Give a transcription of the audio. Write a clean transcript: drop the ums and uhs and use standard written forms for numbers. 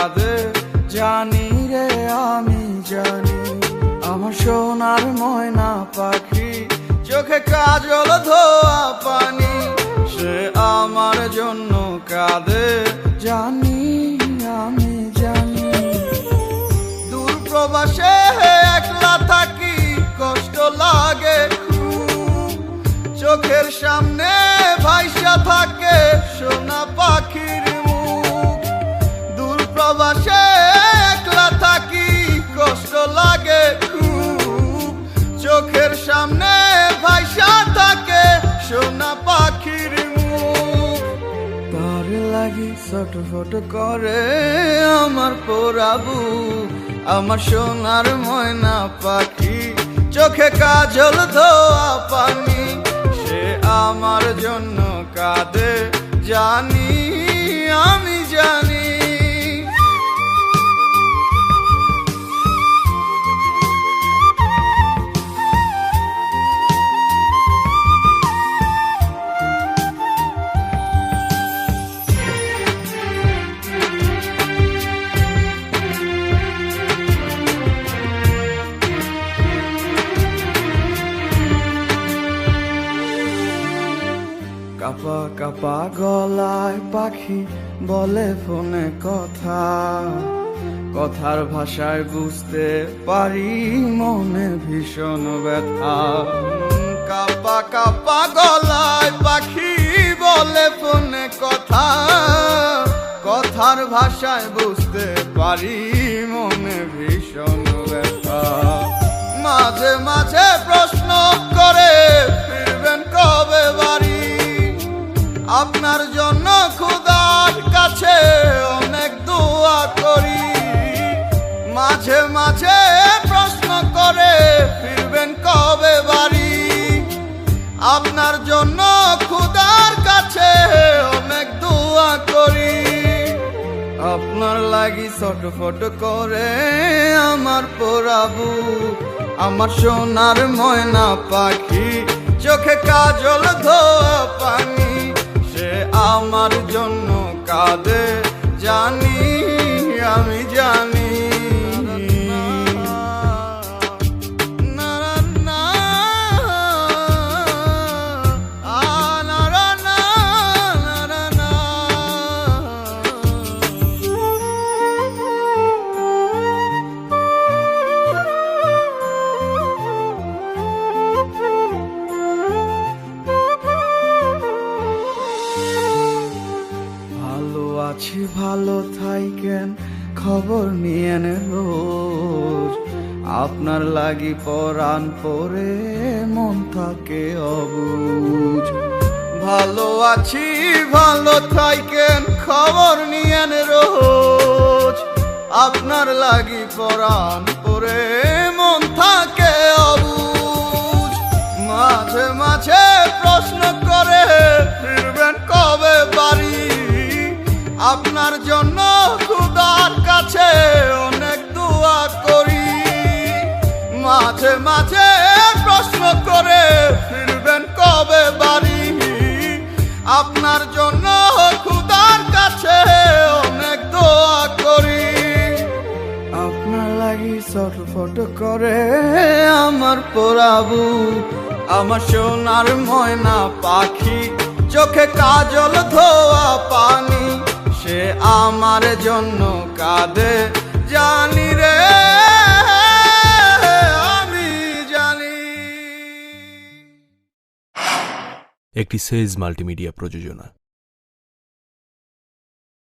কাঁদে জানি রে আমি জানি। আমার সোনার ময়না পাখি চোখে কাজল ধোয়া পানি, সে আমার জন্য কাঁদে জানি আমি জানি। দূর প্রবাসে একলা থাকি কষ্ট লাগে খুব, চোখের সামনে ভাইসা থাকে সোনা পাখির মুখ। দূর প্রবাসে একলা থাকি কষ্ট লাগে খুব, চোখের সামনে ভাইসা থাকে সোনা পাখির মুখ। তার লাগি ছটফট করে আমার পোড়াবু, আমার সোনার ময়না পাখি চোখে কাজল ধোয়া পানি, সে আমার জন্য কাঁদে জানি আমি জানি। কাপা কাপা গলায় পাখি বলে ফোনে কথা, কথার ভাষায় বুঝতে পারি মনে ভীষণ ব্যথা। কাপা কাপা গলায় পাখি বলে ফোনে কথা, কথার ভাষায় বুঝতে পারি মনে ভীষণ ব্যথা। মাঝে মাঝে প্রশ্ন করে ফিরবেন কবে বাড়ি, আপনার জন্য খোদার কাছে অনেক দোয়া করি। মাঝে মাঝে প্রশ্ন করে ফিরবেন কবে বাড়ি, আপনার জন্য খোদার কাছে অনেক দোয়া করি। আপনার লাগি ছটফট করে আমার পোড়াবু, আমার সোনার ময়না পাখি চোখে কাজল ধোয়া পানি, সে আমার জন্য কাঁদে জানি আমি জানি। আছি ভালো থাইকেন খবর নিয়েন রোজ, আপনার লাগি পরাণ পরে মন থাকে অবুঝ। ভালো আছি ভালো থাইকেন খবর নিয়েন রোজ, আপনার লাগি পরাণ পরে মন থাকে অবুঝ। মাঝে মাঝে প্রশ্ন করে ফিরবেন কবে বাড়ি, আপনার জন্য খোদার কাছে অনেক দোয়া করি। মাঝে মাঝে প্রশ্ন করে ফিরবেন কবে বাড়ি, আপনার জন্য খোদার কাছে অনেক দোয়া করি। আপনার লাগি ছটফট করে আমার পোড়াবু, আমার সোনার ময়না পাখি চোখে কাজল ধোয়া পানি, সে আমার জন্য কাঁদে জানি রে আমি জানি। একটি সেজ মাল্টিমিডিয়া প্রযোজনা।